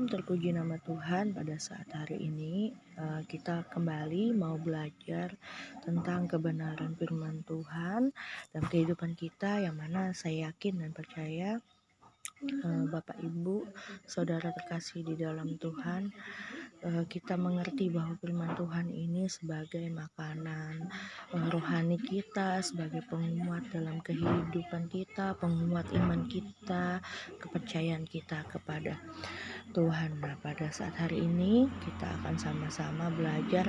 terpuji nama Tuhan. Pada saat hari ini kita kembali mau belajar tentang kebenaran firman Tuhan dalam kehidupan kita, yang mana saya yakin dan percaya Bapak Ibu, saudara terkasih di dalam Tuhan, kita mengerti bahwa firman Tuhan ini sebagai makanan rohani kita, sebagai penguat dalam kehidupan kita, penguat iman kita, kepercayaan kita kepada Tuhan. Nah, pada saat hari ini kita akan sama-sama belajar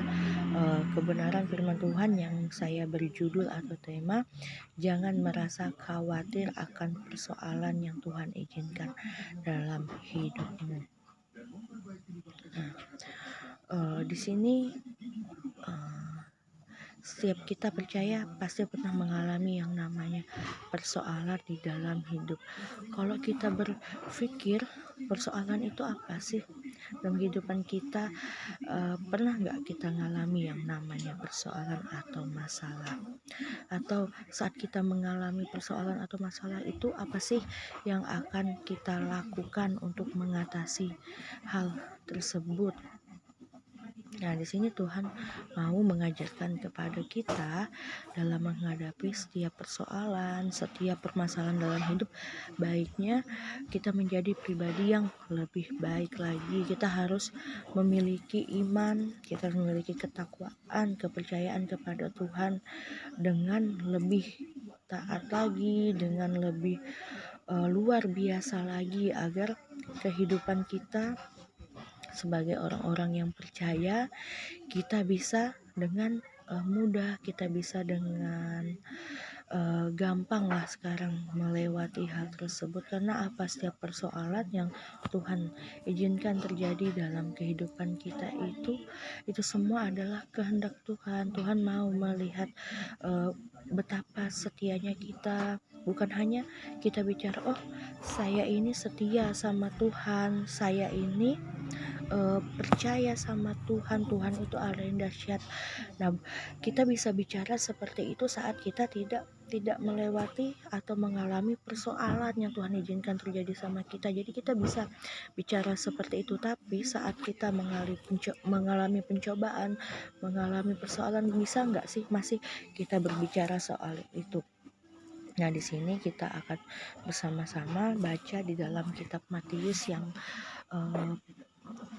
kebenaran firman Tuhan yang saya beri judul atau tema, jangan merasa khawatir akan persoalan yang Tuhan izinkan dalam hidupmu. Di sini setiap kita percaya pasti pernah mengalami yang namanya persoalan di dalam hidup. Kalau kita berpikir persoalan itu apa sih dalam kehidupan kita, pernah nggak kita ngalami yang namanya persoalan atau masalah? Atau saat kita mengalami persoalan atau masalah itu, apa sih yang akan kita lakukan untuk mengatasi hal tersebut? Nah, di sini Tuhan mau mengajarkan kepada kita dalam menghadapi setiap persoalan, setiap permasalahan dalam hidup, baiknya kita menjadi pribadi yang lebih baik lagi. Kita harus memiliki iman, kita memiliki ketakwaan, kepercayaan kepada Tuhan dengan lebih taat lagi, dengan lebih luar biasa lagi, agar kehidupan kita sebagai orang-orang yang percaya, kita bisa dengan mudah, kita bisa dengan gampang lah sekarang melewati hal tersebut. Karena apa? Setiap persoalan yang Tuhan izinkan terjadi dalam kehidupan kita itu semua adalah kehendak Tuhan. Tuhan mau melihat betapa setianya kita. Bukan hanya kita bicara, oh saya ini setia sama Tuhan, saya ini percaya sama Tuhan, Tuhan itu Allah yang dahsyat. Nah, kita bisa bicara seperti itu saat kita tidak melewati atau mengalami persoalan yang Tuhan izinkan terjadi sama kita. Jadi kita bisa bicara seperti itu, tapi saat kita mengalami pencobaan, mengalami persoalan, bisa nggak sih masih kita berbicara soal itu? Nah, di sini kita akan bersama-sama baca di dalam kitab Matius yang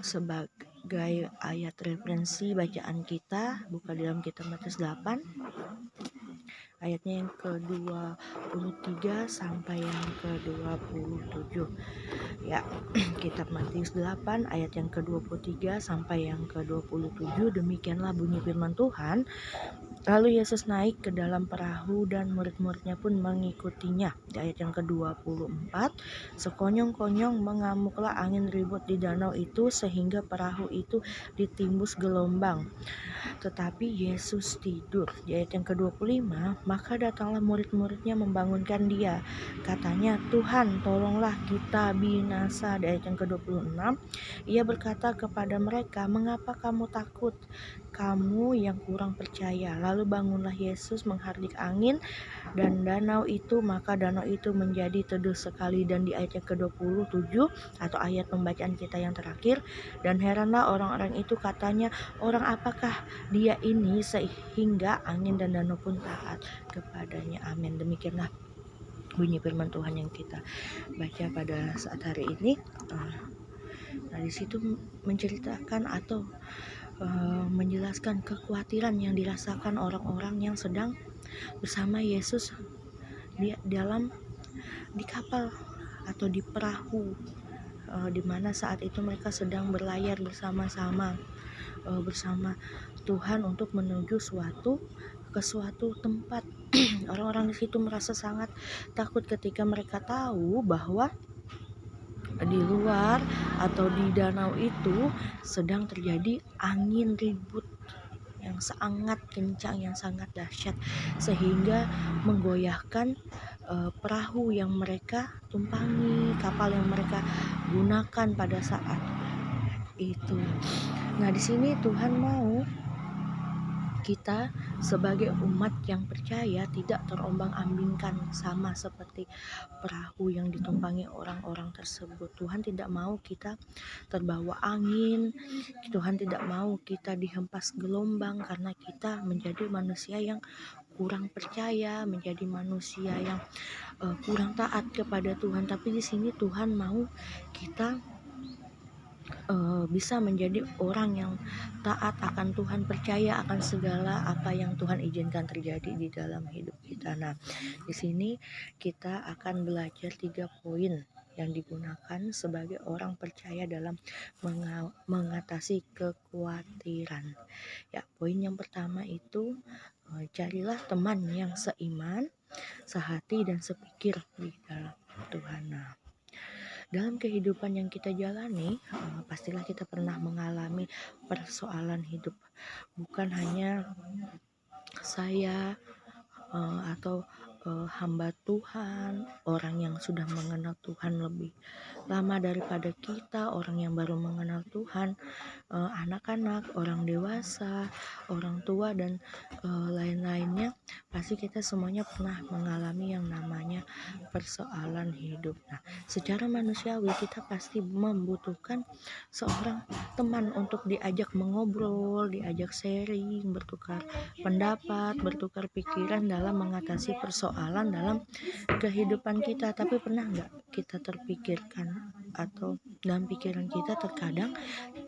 sebagai ayat referensi bacaan kita. Buka di dalam kitab Matius 8 ayatnya yang ke-23 sampai yang ke-27 ya. Kitab Matius 8 ayat yang ke-23 sampai yang ke-27, demikianlah bunyi firman Tuhan. Lalu Yesus naik ke dalam perahu dan murid-muridnya pun mengikutinya. Di ayat yang ke-24, sekonyong-konyong mengamuklah angin ribut di danau itu sehingga perahu itu ditimbus gelombang. Tetapi Yesus tidur. Di ayat yang ke-25, maka datanglah murid-muridnya membangunkan dia. Katanya, Tuhan, tolonglah kita binasa. Di ayat yang ke-26, ia berkata kepada mereka, mengapa kamu takut? Kamu yang kurang percaya. Lalu bangunlah Yesus menghardik angin dan danau itu, maka danau itu menjadi teduh sekali. Dan di ayat yang ke-27 atau ayat pembacaan kita yang terakhir, dan heranlah orang-orang itu, katanya, orang apakah dia ini sehingga angin dan danau pun taat kepadanya. Amin. Demikianlah bunyi firman Tuhan yang kita baca pada saat hari ini. Nah, di situ menceritakan atau menjelaskan kekhawatiran yang dirasakan orang-orang yang sedang bersama Yesus di kapal atau di perahu, di mana saat itu mereka sedang berlayar bersama-sama bersama Tuhan untuk menuju ke suatu tempat. Orang-orang di situ merasa sangat takut ketika mereka tahu bahwa di luar atau di danau itu sedang terjadi angin ribut yang sangat kencang, yang sangat dahsyat, sehingga menggoyahkan perahu yang mereka tumpangi, kapal yang mereka gunakan pada saat itu. Nah, di sini Tuhan mau kita sebagai umat yang percaya tidak terombang-ambingkan sama seperti perahu yang ditumpangi orang-orang tersebut. Tuhan tidak mau kita terbawa angin, Tuhan tidak mau kita dihempas gelombang karena kita menjadi manusia yang kurang percaya, menjadi manusia yang kurang taat kepada Tuhan. Tapi di sini Tuhan mau kita bisa menjadi orang yang taat akan Tuhan, percaya akan segala apa yang Tuhan izinkan terjadi di dalam hidup kita. Nah, di sini kita akan belajar 3 poin yang digunakan sebagai orang percaya dalam mengatasi kekhawatiran. Ya, poin yang pertama itu carilah teman yang seiman, sehati dan sepikir di dalam Tuhan. Nah, dalam kehidupan yang kita jalani, pastilah kita pernah mengalami persoalan hidup. Bukan hanya saya atau hamba Tuhan, orang yang sudah mengenal Tuhan lebih lama daripada kita, orang yang baru mengenal Tuhan, anak-anak, orang dewasa, orang tua, dan lain-lainnya. Pasti kita semuanya pernah mengalami yang namanya persoalan hidup. Nah, secara manusiawi kita pasti membutuhkan seorang teman untuk diajak mengobrol, diajak sharing, bertukar pendapat, bertukar pikiran dalam mengatasi persoalan dalam kehidupan kita. Tapi pernah nggak kita terpikirkan atau dalam pikiran kita terkadang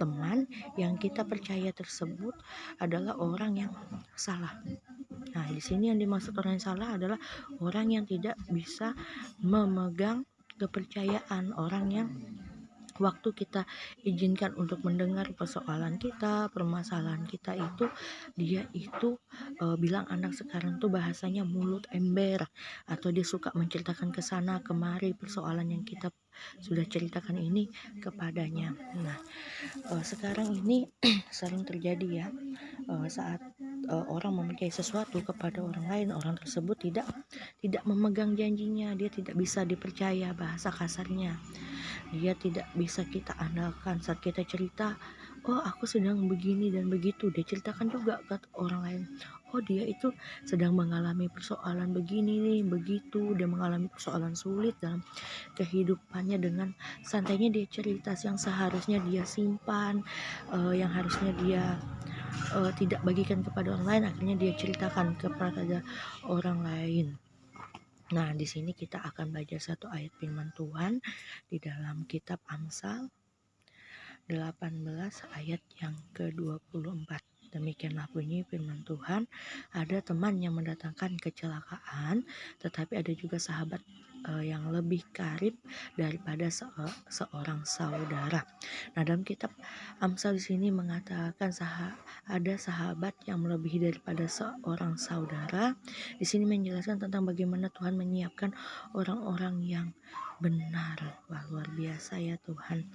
teman yang kita percaya tersebut adalah orang yang salah. Nah, di sini yang dimaksud orang yang salah adalah orang yang tidak bisa memegang kepercayaan, orang yang waktu kita izinkan untuk mendengar persoalan kita, permasalahan kita itu, dia itu bilang anak sekarang tuh bahasanya mulut ember, atau dia suka menceritakan ke sana kemari persoalan yang kita sudah ceritakan ini kepadanya. Nah, sekarang ini sering terjadi ya, saat orang mempercayai sesuatu kepada orang lain, orang tersebut tidak memegang janjinya, dia tidak bisa dipercaya, bahasa kasarnya dia tidak bisa kita andalkan. Saat kita cerita, oh aku sedang begini dan begitu, dia ceritakan juga ke orang lain, oh dia itu sedang mengalami persoalan begini nih, begitu, dia mengalami persoalan sulit dalam kehidupannya. Dengan santainya dia cerita yang seharusnya dia simpan, yang harusnya dia tidak bagikan kepada orang lain, akhirnya dia ceritakan kepada orang lain. Nah, di sini kita akan belajar satu ayat firman Tuhan di dalam kitab Amsal 18 ayat yang ke-24. Demikianlah bunyi firman Tuhan, ada teman yang mendatangkan kecelakaan, tetapi ada juga sahabat yang lebih karib daripada seorang saudara. Nah, dalam kitab Amsal di sini mengatakan ada sahabat yang melebihi daripada seorang saudara. Di sini menjelaskan tentang bagaimana Tuhan menyiapkan orang-orang yang benar. Wah, luar biasa ya Tuhan.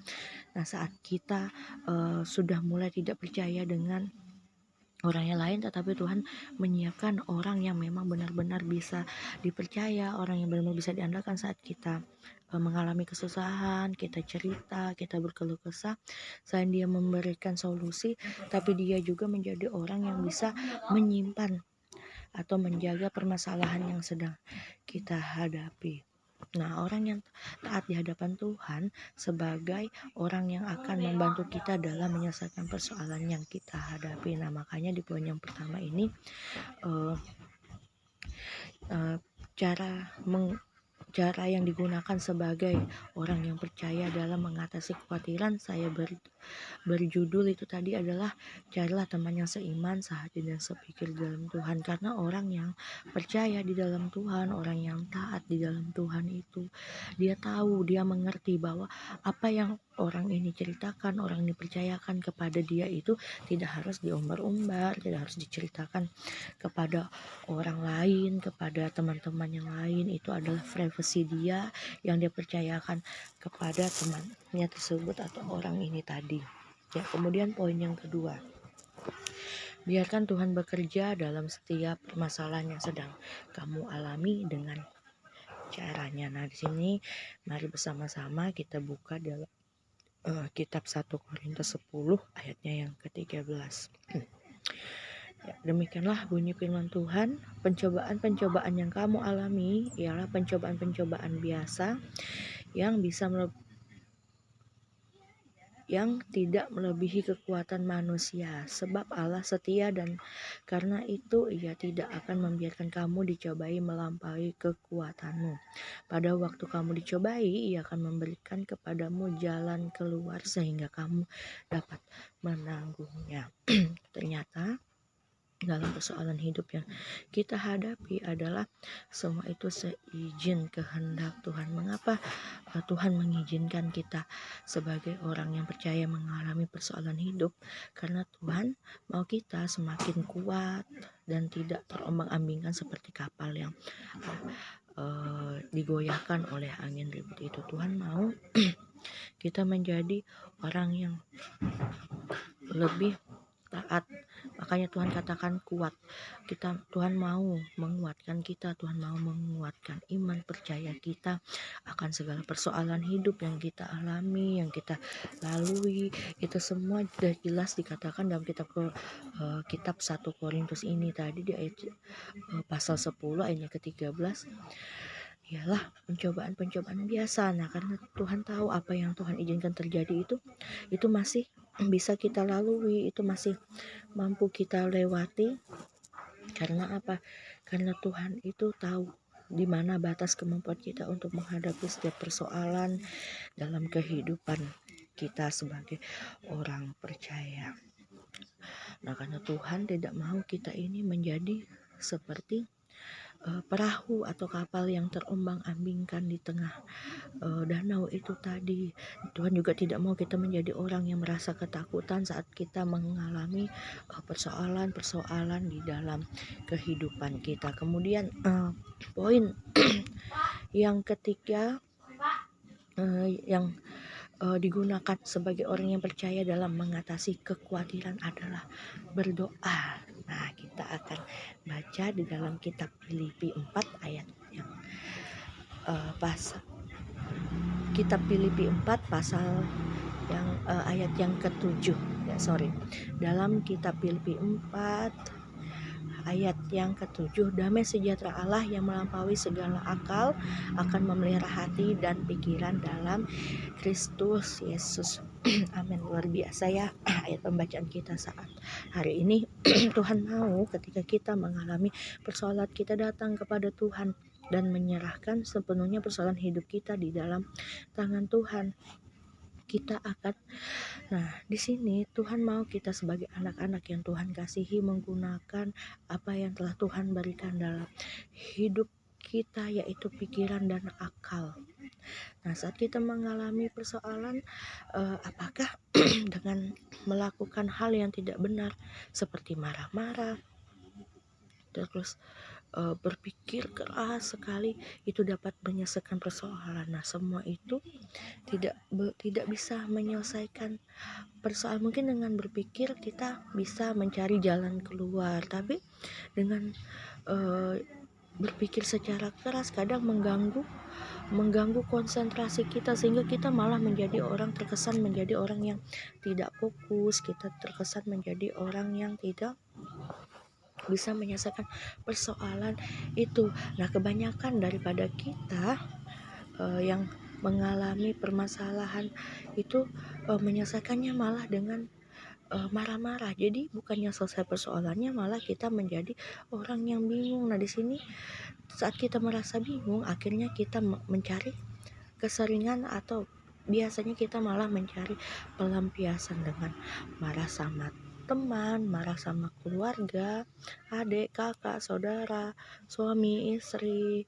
Nah, saat kita sudah mulai tidak percaya dengan orang yang lain, tetapi Tuhan menyiapkan orang yang memang benar-benar bisa dipercaya, orang yang benar-benar bisa diandalkan saat kita mengalami kesusahan, kita cerita, kita berkeluh kesah. Selain dia memberikan solusi, tapi dia juga menjadi orang yang bisa menyimpan atau menjaga permasalahan yang sedang kita hadapi. Nah, orang yang taat di hadapan Tuhan sebagai orang yang akan membantu kita dalam menyelesaikan persoalan yang kita hadapi. Nah, makanya di poin yang pertama ini cara yang digunakan sebagai orang yang percaya dalam mengatasi kekhawatiran, saya berjudul itu tadi adalah carilah teman yang seiman, sehati dan sepikir dalam Tuhan. Karena orang yang percaya di dalam Tuhan, orang yang taat di dalam Tuhan itu, dia tahu, dia mengerti bahwa apa yang orang ini ceritakan, orang ini percayakan kepada dia itu tidak harus diumbar-umbar, tidak harus diceritakan kepada orang lain, kepada teman-teman yang lain. Itu adalah privasi dia yang dia percayakan kepada temannya tersebut atau orang ini tadi. Ya, kemudian poin yang kedua, biarkan Tuhan bekerja dalam setiap permasalahan yang sedang kamu alami dengan caranya. Nah, di sini mari bersama-sama kita buka dalam kitab 1 Korintus 10 ayatnya yang ke-13. Ya, demikianlah bunyi firman Tuhan. Pencobaan-pencobaan yang kamu alami ialah pencobaan-pencobaan biasa yang yang tidak melebihi kekuatan manusia, sebab Allah setia dan karena itu Ia tidak akan membiarkan kamu dicobai melampaui kekuatanmu. Pada waktu kamu dicobai, Ia akan memberikan kepadamu jalan keluar sehingga kamu dapat menanggungnya. Ternyata dalam persoalan hidup yang kita hadapi adalah semua itu seizin kehendak Tuhan. Mengapa Tuhan mengizinkan kita sebagai orang yang percaya mengalami persoalan hidup? Karena Tuhan mau kita semakin kuat dan tidak terombang-ambingkan seperti kapal yang digoyahkan oleh angin ribut itu. Tuhan mau kita menjadi orang yang lebih taat. Makanya Tuhan katakan kuat. Tuhan mau menguatkan kita, Tuhan mau menguatkan iman percaya kita akan segala persoalan hidup yang kita alami, yang kita lalui. Itu semua sudah jelas dikatakan dalam kitab 1 Korintus ini tadi di ayat pasal 10 ayatnya ke-13. Ialah pencobaan-pencobaan biasa. Nah, karena Tuhan tahu apa yang Tuhan izinkan terjadi itu masih bisa kita lalui, itu masih mampu kita lewati. Karena apa? Karena Tuhan itu tahu di mana batas kemampuan kita untuk menghadapi setiap persoalan dalam kehidupan kita sebagai orang percaya. Nah, karena Tuhan tidak mau kita ini menjadi seperti perahu atau kapal yang terombang-ambingkan di tengah danau itu tadi. Tuhan juga tidak mau kita menjadi orang yang merasa ketakutan saat kita mengalami persoalan-persoalan di dalam kehidupan kita. Kemudian poin yang ketiga yang digunakan sebagai orang yang percaya dalam mengatasi kekhawatiran adalah berdoa. Nah, kita akan baca di dalam kitab Filipi 4 ayat yang kitab Filipi 4 pasal yang ayat yang ke-7. Dalam kitab Filipi 4 ayat yang ke-7, damai sejahtera Allah yang melampaui segala akal akan memelihara hati dan pikiran dalam Kristus Yesus. Amin. Luar biasa ya ayat pembacaan kita saat hari ini. Tuhan mau ketika kita mengalami persoalan, kita datang kepada Tuhan dan menyerahkan sepenuhnya persoalan hidup kita di dalam tangan Tuhan. Nah, di sini Tuhan mau kita sebagai anak-anak yang Tuhan kasihi menggunakan apa yang telah Tuhan berikan dalam hidup kita, yaitu pikiran dan akal. Nah, saat kita mengalami persoalan, apakah dengan melakukan hal yang tidak benar seperti marah-marah, terus berpikir keras sekali, itu dapat menyelesaikan persoalan. Nah, semua itu tidak bisa menyelesaikan persoalan. Mungkin dengan berpikir kita bisa mencari jalan keluar, tapi dengan berpikir secara keras kadang mengganggu konsentrasi kita, sehingga kita malah terkesan menjadi orang yang tidak fokus, kita terkesan menjadi orang yang tidak bisa menyelesaikan persoalan itu. Nah, kebanyakan daripada kita yang mengalami permasalahan itu menyelesaikannya malah dengan marah-marah. Jadi bukannya selesai persoalannya, malah kita menjadi orang yang bingung. Nah, di sini saat kita merasa bingung, akhirnya kita mencari keseringan atau biasanya kita malah mencari pelampiasan dengan marah sama teman, marah sama keluarga, adik, kakak, saudara, suami, istri,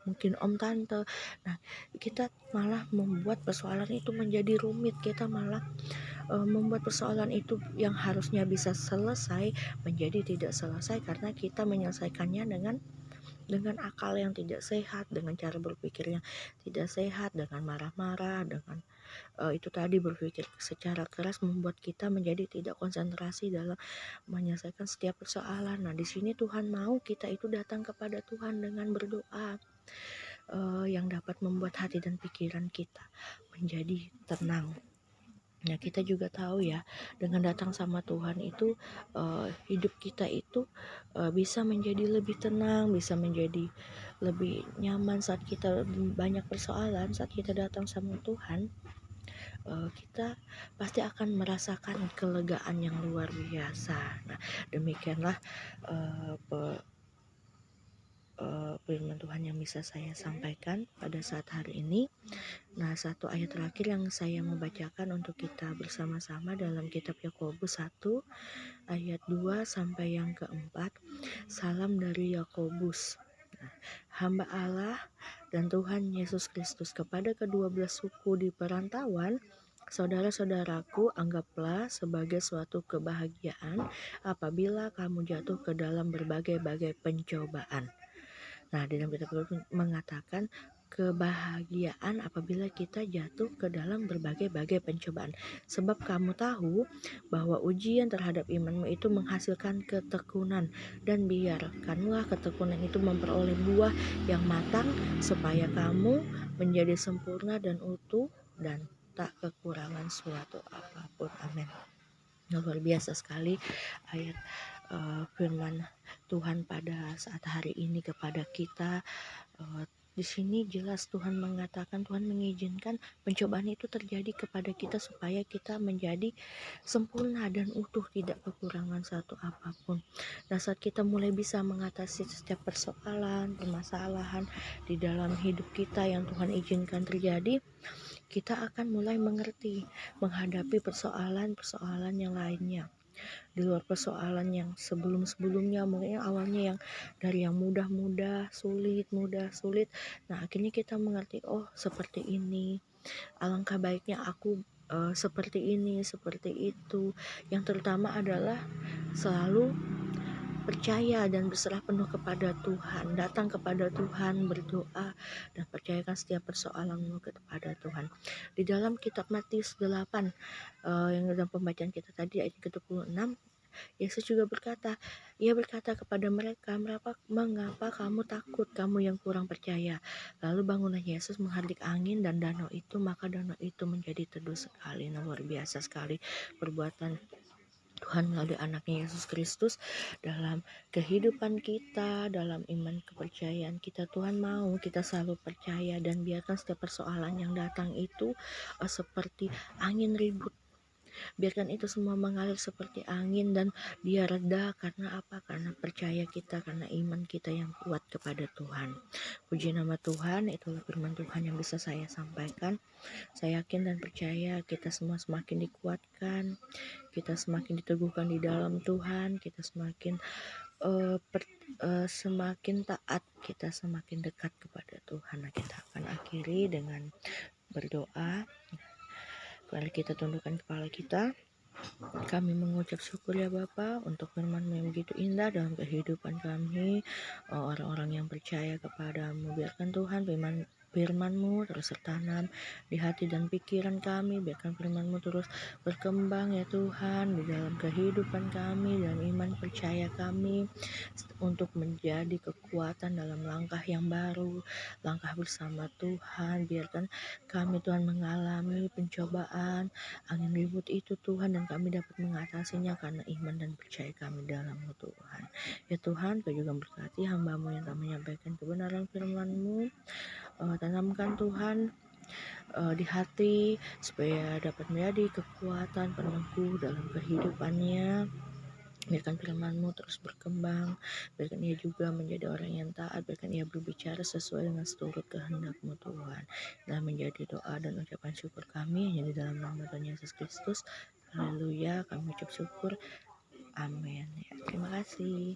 mungkin om tante. Nah, kita malah membuat persoalan itu menjadi rumit. Kita malah membuat persoalan itu yang harusnya bisa selesai menjadi tidak selesai karena kita menyelesaikannya dengan akal yang tidak sehat, dengan cara berpikir yang tidak sehat, dengan marah-marah, dengan itu tadi berpikir secara keras, membuat kita menjadi tidak konsentrasi dalam menyelesaikan setiap persoalan. Nah, di sini Tuhan mau kita itu datang kepada Tuhan dengan berdoa yang dapat membuat hati dan pikiran kita menjadi tenang. Nah, kita juga tahu ya, dengan datang sama Tuhan itu, hidup kita itu, bisa menjadi lebih tenang, bisa menjadi lebih nyaman saat kita banyak persoalan, saat kita datang sama Tuhan, kita pasti akan merasakan kelegaan yang luar biasa. Nah, demikianlah, eee, pe firman Tuhan yang bisa saya sampaikan pada saat hari ini. Nah, satu ayat terakhir yang saya mau bacakan untuk kita bersama-sama dalam kitab Yakobus 1 ayat 2 sampai yang keempat. Salam dari Yakobus, hamba Allah dan Tuhan Yesus Kristus, kepada kedua belas suku di perantauan. Saudara-saudaraku, anggaplah sebagai suatu kebahagiaan apabila kamu jatuh ke dalam berbagai-bagai pencobaan. Nah, di dalam kitab mengatakan kebahagiaan apabila kita jatuh ke dalam berbagai-bagai pencobaan. Sebab kamu tahu bahwa ujian terhadap imanmu itu menghasilkan ketekunan, dan biarkanlah ketekunan itu memperoleh buah yang matang, supaya kamu menjadi sempurna dan utuh dan tak kekurangan suatu apapun. Amin. Luar biasa sekali ayat firman Tuhan pada saat hari ini kepada kita. Di sini jelas Tuhan mengatakan, Tuhan mengizinkan pencobaan itu terjadi kepada kita supaya kita menjadi sempurna dan utuh, tidak kekurangan satu apapun. Nah, saat kita mulai bisa mengatasi setiap persoalan, permasalahan di dalam hidup kita yang Tuhan izinkan terjadi, kita akan mulai mengerti menghadapi persoalan-persoalan yang lainnya. Di luar persoalan yang sebelum-sebelumnya, mungkin awalnya yang dari yang mudah-mudah, sulit. Nah, akhirnya kita mengerti, oh seperti ini, alangkah baiknya aku seperti ini, seperti itu. Yang terutama adalah selalu percaya dan berserah penuh kepada Tuhan, datang kepada Tuhan, berdoa, dan percayakan setiap persoalanmu kepada Tuhan. Di dalam kitab Matius 8, yang dalam pembacaan kita tadi ayat ke-26, Yesus juga berkata, ia berkata kepada mereka, mengapa kamu takut, kamu yang kurang percaya? Lalu bangunlah Yesus menghardik angin dan danau itu, maka danau itu menjadi teduh sekali. Nah, luar biasa sekali perbuatan Tuhan melalui anaknya Yesus Kristus dalam kehidupan kita, dalam iman kepercayaan kita. Tuhan mau kita selalu percaya, dan biarkan setiap persoalan yang datang itu seperti angin ribut. Biarkan itu semua mengalir seperti angin dan dia reda. Karena apa? Karena percaya kita, karena iman kita yang kuat kepada Tuhan. Puji nama Tuhan. Itulah firman Tuhan yang bisa saya sampaikan. Saya yakin dan percaya kita semua semakin dikuatkan, kita semakin diteguhkan di dalam Tuhan, kita semakin semakin taat, kita semakin dekat kepada Tuhan. Nah, kita akan akhiri dengan berdoa. Mari kita tundukkan kepala kita. Kami mengucap syukur ya Bapa untuk firman-Mu yang begitu indah dalam kehidupan kami, orang-orang yang percaya kepadamu. Biarkan Tuhan firman-Mu terus tertanam di hati dan pikiran kami. Biarkan firman-Mu terus berkembang ya Tuhan di dalam kehidupan kami, dalam iman percaya kami, untuk menjadi kekuatan dalam langkah yang baru, langkah bersama Tuhan. Biarkan kami Tuhan mengalami pencobaan, angin ribut itu Tuhan, dan kami dapat mengatasinya karena iman dan percaya kami dalam-Mu Tuhan. Ya Tuhan, Kau juga berkati hamba-Mu yang telah menyampaikan kebenaran firman-Mu. Tanamkan Tuhan di hati supaya dapat menjadi kekuatan peneguh dalam kehidupannya. Biarkan firman-Mu terus berkembang, biarkan ia juga menjadi orang yang taat, biarkan ia berbicara sesuai dengan seturut kehendak-Mu Tuhan. Dan menjadi doa dan ucapan syukur kami hanya di dalam nama Tuhan Yesus Kristus. Haleluya, kami ucap syukur. Amin. Ya, terima kasih.